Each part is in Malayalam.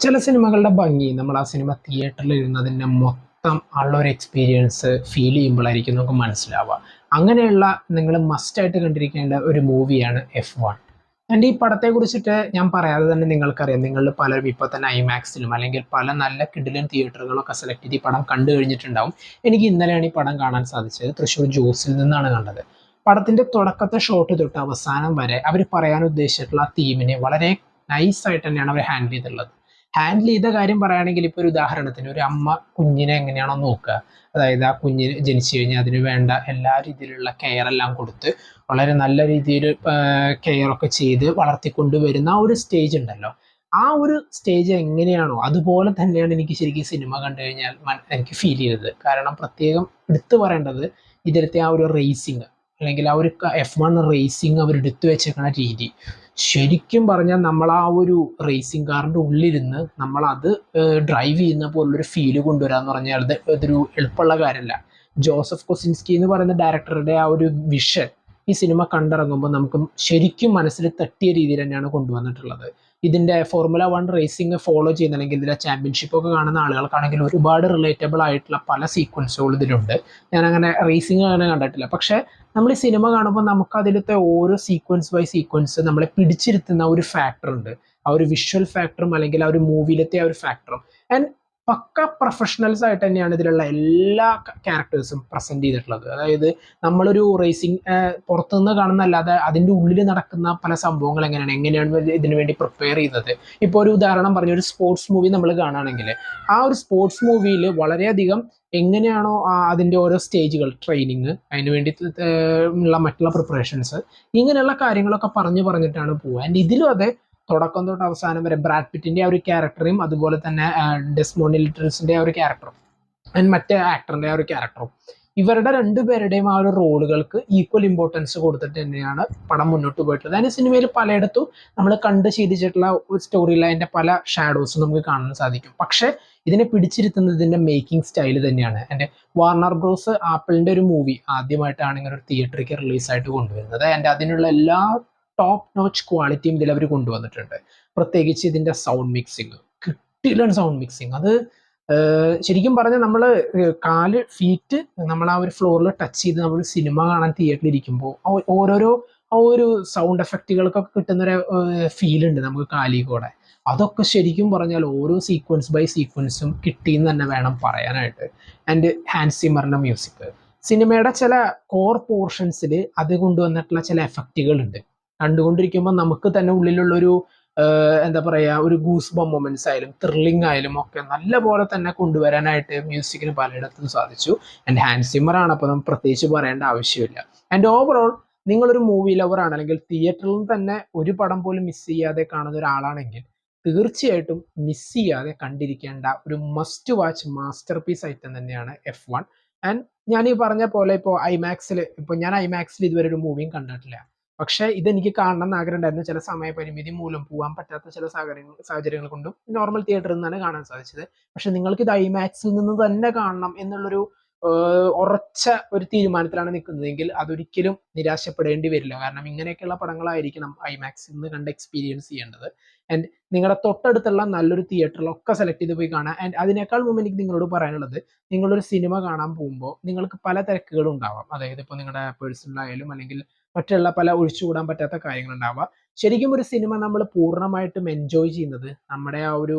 ചില സിനിമകളുടെ ഭംഗി നമ്മൾ ആ സിനിമ തിയേറ്ററിൽ ഇരുന്നതിൻ്റെ മൊത്തം ഉള്ള ഒരു എക്സ്പീരിയൻസ് ഫീൽ ചെയ്യുമ്പോഴായിരിക്കും നമുക്ക് മനസ്സിലാവുക. അങ്ങനെയുള്ള നിങ്ങൾ മസ്റ്റായിട്ട് കണ്ടിരിക്കേണ്ട ഒരു മൂവിയാണ് F1. എൻ്റെ ഈ പടത്തെ കുറിച്ചിട്ട് ഞാൻ പറയാതെ തന്നെ നിങ്ങൾക്കറിയാം. നിങ്ങളിൽ പലരും ഇപ്പോൾ തന്നെ ഐമാക്സിലും അല്ലെങ്കിൽ പല നല്ല കിടിലൻ തിയേറ്ററുകളൊക്കെ സെലക്ട് ചെയ്ത് ഈ പടം കണ്ടു കഴിഞ്ഞിട്ടുണ്ടാവും. എനിക്ക് ഇന്നലെയാണ് ഈ പടം കാണാൻ സാധിച്ചത്. തൃശ്ശൂർ ജോസിൽ നിന്നാണ് കണ്ടത്. പടത്തിൻ്റെ തുടക്കത്തെ ഷോട്ട് തൊട്ട് അവസാനം വരെ അവർ പറയാൻ ഉദ്ദേശിച്ചിട്ടുള്ള ആ തീമിനെ വളരെ നൈസായിട്ട് തന്നെയാണ് അവർ ഹാൻഡിൽ ചെയ്തിട്ടുള്ളത്. ഹാൻഡിൽ ചെയ്ത കാര്യം പറയുകയാണെങ്കിൽ ഇപ്പോൾ ഒരു ഉദാഹരണത്തിന് ഒരു അമ്മ കുഞ്ഞിനെ എങ്ങനെയാണോ നോക്കുക, അതായത് ആ കുഞ്ഞിന് ജനിച്ചു കഴിഞ്ഞാൽ അതിന് വേണ്ട എല്ലാ രീതിയിലുള്ള കെയർ എല്ലാം കൊടുത്ത് വളരെ നല്ല രീതിയിൽ കെയറൊക്കെ ചെയ്ത് വളർത്തിക്കൊണ്ട് വരുന്ന ആ ഒരു സ്റ്റേജ് ഉണ്ടല്ലോ, ആ ഒരു സ്റ്റേജ് എങ്ങനെയാണോ അതുപോലെ തന്നെയാണ് എനിക്ക് ശരിക്കും സിനിമ കണ്ടു കഴിഞ്ഞാൽ എനിക്ക് ഫീൽ ചെയ്തത്. കാരണം പ്രത്യേകം എടുത്തു പറയേണ്ടത് ഇതിലത്തെ ആ ഒരു റേസിങ് അല്ലെങ്കിൽ ആ ഒരു F1 റേസിങ് അവർ എടുത്തു വെച്ചേക്കുന്ന രീതി. ശരിക്കും പറഞ്ഞാൽ നമ്മൾ ആ ഒരു റേസിംഗ് കാറിൻ്റെ ഉള്ളിലിരുന്ന് നമ്മളത് ഡ്രൈവ് ചെയ്യുന്ന പോലുള്ളൊരു ഫീല് കൊണ്ടുവരാന്ന് പറഞ്ഞാൽ അതൊരു എളുപ്പമുള്ള കാര്യമല്ല. ജോസഫ് കൊസിൻസ്കി എന്ന് പറയുന്ന ഡയറക്ടറുടെ ആ ഒരു വിഷൻ ഈ സിനിമ കണ്ടിറങ്ങുമ്പോൾ നമുക്ക് ശരിക്കും മനസ്സിൽ തട്ടിയ രീതിയിൽ തന്നെയാണ് കൊണ്ടുവന്നിട്ടുള്ളത്. ഇതിൻ്റെ ഫോർമുല 1 റേസിംഗ് ഫോളോ ചെയ്യുന്ന അല്ലെങ്കിൽ ഇതിലെ ചാമ്പ്യൻഷിപ്പൊക്കെ കാണുന്ന ആളുകൾക്കാണെങ്കിൽ ഒരുപാട് റിലേറ്റബിൾ ആയിട്ടുള്ള പല സീക്വൻസുകൾ ഇതിലുണ്ട്. ഞാനങ്ങനെ റേസിംഗ് അങ്ങനെ കണ്ടിട്ടില്ല, പക്ഷേ നമ്മൾ ഈ സിനിമ കാണുമ്പോൾ നമുക്ക് അതിലത്തെ ഓരോ സീക്വൻസ് ബൈ സീക്വൻസ് നമ്മളെ പിടിച്ചിരുത്തുന്ന ഒരു ഫാക്ടർ ഉണ്ട്. ആ ഒരു വിഷ്വൽ ഫാക്ടറും അല്ലെങ്കിൽ ആ ഒരു മൂവിയിലത്തെ ആ ഒരു ഫാക്ടറും. ആൻഡ് പക്ക പ്രൊഫഷണൽസ് ആയിട്ട് തന്നെയാണ് ഇതിലുള്ള എല്ലാ ക്യാരക്ടേഴ്സും പ്രസന്റ് ചെയ്തിട്ടുള്ളത്. അതായത് നമ്മളൊരു റേസിംഗ് പുറത്തുനിന്ന് കാണുന്നല്ലാതെ അതിൻ്റെ ഉള്ളിൽ നടക്കുന്ന പല സംഭവങ്ങൾ എങ്ങനെയാണ് ഇതിനു വേണ്ടി പ്രിപ്പയർ ചെയ്യുന്നത്. ഇപ്പോൾ ഒരു ഉദാഹരണം പറഞ്ഞ ഒരു സ്പോർട്സ് മൂവി നമ്മൾ കാണുകയാണെങ്കിൽ ആ ഒരു സ്പോർട്സ് മൂവിയിൽ വളരെയധികം എങ്ങനെയാണോ അതിൻ്റെ ഓരോ സ്റ്റേജുകൾ ട്രെയിനിങ് അതിന് വേണ്ടി ഉള്ള മറ്റുള്ള പ്രിപ്പറേഷൻസ്, ഇങ്ങനെയുള്ള കാര്യങ്ങളൊക്കെ പറഞ്ഞിട്ടാണ് പോവുക. ആൻഡ് ഇതിലും അതെ, തുടക്കം തൊട്ട് അവസാനം വരെ ബ്രാഡ് പിറ്റിൻ്റെ ആ ഒരു ക്യാരക്ടറും അതുപോലെ തന്നെ ഡെസ്മോണ്ട് ലിറ്റിൽസിൻ്റെ ആ ഒരു ക്യാരക്ടറും ആൻഡ് മറ്റേ ആക്ടറിൻ്റെ ആ ഒരു ക്യാരക്ടറും, ഇവരുടെ രണ്ടുപേരുടെയും ആ ഒരു റോളുകൾക്ക് ഈക്വൽ ഇമ്പോർട്ടൻസ് കൊടുത്തിട്ട് തന്നെയാണ് പടം മുന്നോട്ട് പോയിട്ടുള്ളത്. അതിന് സിനിമയിൽ പലയിടത്തും നമ്മൾ കണ്ട് ശീലിച്ചിട്ടുള്ള ഒരു സ്റ്റോറി ലൈനിൻ്റെ പല ഷാഡോസും നമുക്ക് കാണാൻ സാധിക്കും. പക്ഷേ ഇതിനെ പിടിച്ചിരുത്തുന്നത് ഇതിൻ്റെ മേക്കിംഗ് സ്റ്റൈൽ തന്നെയാണ്. എൻ്റെ വാർണർ ബ്രോസ് ആപ്പിളിൻ്റെ ഒരു മൂവി ആദ്യമായിട്ടാണ് ഇങ്ങനെ ഒരു തിയേറ്ററിലേക്ക് റിലീസായിട്ട് കൊണ്ടുവരുന്നത്. ആൻഡ് അതിനുള്ള എല്ലാ ടോപ്പ് നോച്ച് ക്വാളിറ്റിയും ഇതിൽ അവർ കൊണ്ടുവന്നിട്ടുണ്ട്. പ്രത്യേകിച്ച് ഇതിൻ്റെ സൗണ്ട് മിക്സിങ്, കിട്ടില്ല സൗണ്ട് മിക്സിങ്. അത് ശരിക്കും പറഞ്ഞാൽ നമ്മൾ കാല് ഫീറ്റ് നമ്മൾ ആ ഒരു ഫ്ലോറിൽ ടച്ച് ചെയ്ത് നമ്മൾ സിനിമ കാണാൻ തിയേറ്ററിൽ ഇരിക്കുമ്പോൾ ഓരോരോ ആ ഒരു സൗണ്ട് എഫക്റ്റുകൾക്കൊക്കെ കിട്ടുന്നൊരു ഫീലുണ്ട് നമുക്ക് കാലിൽ കൂടെ. അതൊക്കെ ശരിക്കും പറഞ്ഞാൽ ഓരോ സീക്വൻസ് ബൈ സീക്വൻസും കിട്ടിയെന്ന് തന്നെ വേണം പറയാനായിട്ട്. ആൻഡ് ഹാൻസ് സിമ്മറിൻ്റെ മ്യൂസിക്, സിനിമയുടെ ചില കോർ പോർഷൻസിൽ അത് കൊണ്ടുവന്നിട്ടുള്ള ചില എഫക്റ്റുകളുണ്ട്. കണ്ടുകൊണ്ടിരിക്കുമ്പോൾ നമുക്ക് തന്നെ ഉള്ളിലുള്ളൊരു എന്താ പറയുക, ഒരു ഗൂസ് ബം മൊമെന്റ്സ് ആയാലും ത്രില്ലിംഗ് ആയാലും ഒക്കെ നല്ല പോലെ തന്നെ കൊണ്ടുവരാനായിട്ട് മ്യൂസിക്കിന് പലയിടത്തും സാധിച്ചു. ആൻഡ് ഹാൻസ് സിമ്മറാണ്, അപ്പോൾ നമുക്ക് പ്രത്യേകിച്ച് പറയേണ്ട ആവശ്യമില്ല. ആൻഡ് ഓവറോൾ നിങ്ങളൊരു മൂവി ലവർ ആണ് അല്ലെങ്കിൽ തിയേറ്ററിൽ തന്നെ ഒരു പടം പോലും മിസ് ചെയ്യാതെ കാണുന്ന ഒരാളാണെങ്കിൽ തീർച്ചയായിട്ടും മിസ് ചെയ്യാതെ കണ്ടിരിക്കേണ്ട ഒരു must watch masterpiece item തന്നെയാണ് F1. ആൻഡ് ഞാൻ ഈ പറഞ്ഞ പോലെ ഇപ്പോൾ ഞാൻ ഐമാക്സിൽ ഇതുവരെ ഒരു മൂവിയും കണ്ടിട്ടില്ല. പക്ഷേ ഇതെനിക്ക് കാണണം എന്ന് ആഗ്രഹം ഉണ്ടായിരുന്നു. ചില സമയപരിമിതി മൂലം പോകാൻ പറ്റാത്ത ചില സാഹചര്യങ്ങൾ കൊണ്ടും നോർമൽ തിയേറ്ററിൽ നിന്നാണ് കാണാൻ സാധിച്ചത്. പക്ഷെ നിങ്ങൾക്ക് ഇത് ഐമാക്സിൽ നിന്ന് തന്നെ കാണണം എന്നുള്ളൊരു ഉറച്ച ഒരു തീരുമാനത്തിലാണ് നിൽക്കുന്നതെങ്കിൽ അതൊരിക്കലും നിരാശപ്പെടേണ്ടി വരില്ല. കാരണം ഇങ്ങനെയൊക്കെയുള്ള പടങ്ങളായിരിക്കണം ഐമാക്സിൽ നിന്ന് കണ്ട് എക്സ്പീരിയൻസ് ചെയ്യേണ്ടത്. ആൻഡ് നിങ്ങളുടെ തൊട്ടടുത്തുള്ള നല്ലൊരു തിയേറ്ററിലൊക്കെ സെലക്ട് ചെയ്ത് പോയി കാണാം. ആൻഡ് അതിനേക്കാൾ മുമ്പ് എനിക്ക് നിങ്ങളോട് പറയാനുള്ളത്, നിങ്ങളൊരു സിനിമ കാണാൻ പോകുമ്പോൾ നിങ്ങൾക്ക് പല തിരക്കുകളും ഉണ്ടാവാം. അതായത് ഇപ്പോൾ നിങ്ങളുടെ പേഴ്സണൽ ആയാലും അല്ലെങ്കിൽ മറ്റുള്ള പല ഒഴിച്ചുകൂടാൻ പറ്റാത്ത കാര്യങ്ങളുണ്ടാവാം. ശരിക്കും ഒരു സിനിമ നമ്മൾ പൂർണ്ണമായിട്ടും എൻജോയ് ചെയ്യുന്നത് നമ്മുടെ ആ ഒരു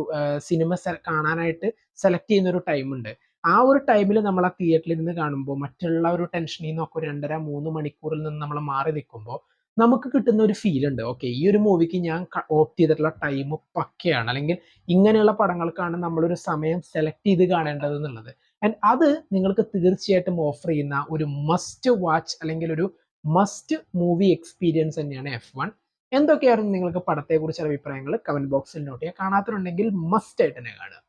സിനിമ കാണാനായിട്ട് സെലക്ട് ചെയ്യുന്ന ഒരു ടൈമുണ്ട്. ആ ഒരു ടൈമിൽ നമ്മൾ ആ തിയേറ്ററിൽ നിന്ന് കാണുമ്പോൾ മറ്റുള്ള ഒരു ടെൻഷനിൽ നിന്നൊക്കെ ഒരു 2.5-3 മണിക്കൂറിൽ നിന്ന് നമ്മൾ മാറി നിൽക്കുമ്പോൾ നമുക്ക് കിട്ടുന്ന ഒരു ഫീൽ ഉണ്ട്. ഓക്കെ, ഈ ഒരു മൂവിക്ക് ഞാൻ ഓപ്റ്റ് ചെയ്തിട്ടുള്ള ടൈം പക്കയാണ്, അല്ലെങ്കിൽ ഇങ്ങനെയുള്ള പടങ്ങൾക്കാണ് നമ്മളൊരു സമയം സെലക്ട് ചെയ്ത് കാണേണ്ടത് എന്നുള്ളത്. ആൻഡ് അത് നിങ്ങൾക്ക് തീർച്ചയായിട്ടും ഓഫർ ചെയ്യുന്ന ഒരു മസ്റ്റ് വാച്ച് അല്ലെങ്കിൽ ഒരു മസ്റ്റ് മൂവി എക്സ്പീരിയൻസ് തന്നെയാണ് F1. എന്തൊക്കെയായിരുന്നു നിങ്ങൾക്ക് പടത്തെക്കുറിച്ചുള്ള അഭിപ്രായങ്ങൾ കമന്റ് ബോക്സിൽ നോട്ട് ചെയ്യുക. കാണാത്തതുണ്ടെങ്കിൽ മസ്റ്റ് ആയിട്ട് തന്നെ കാണുക.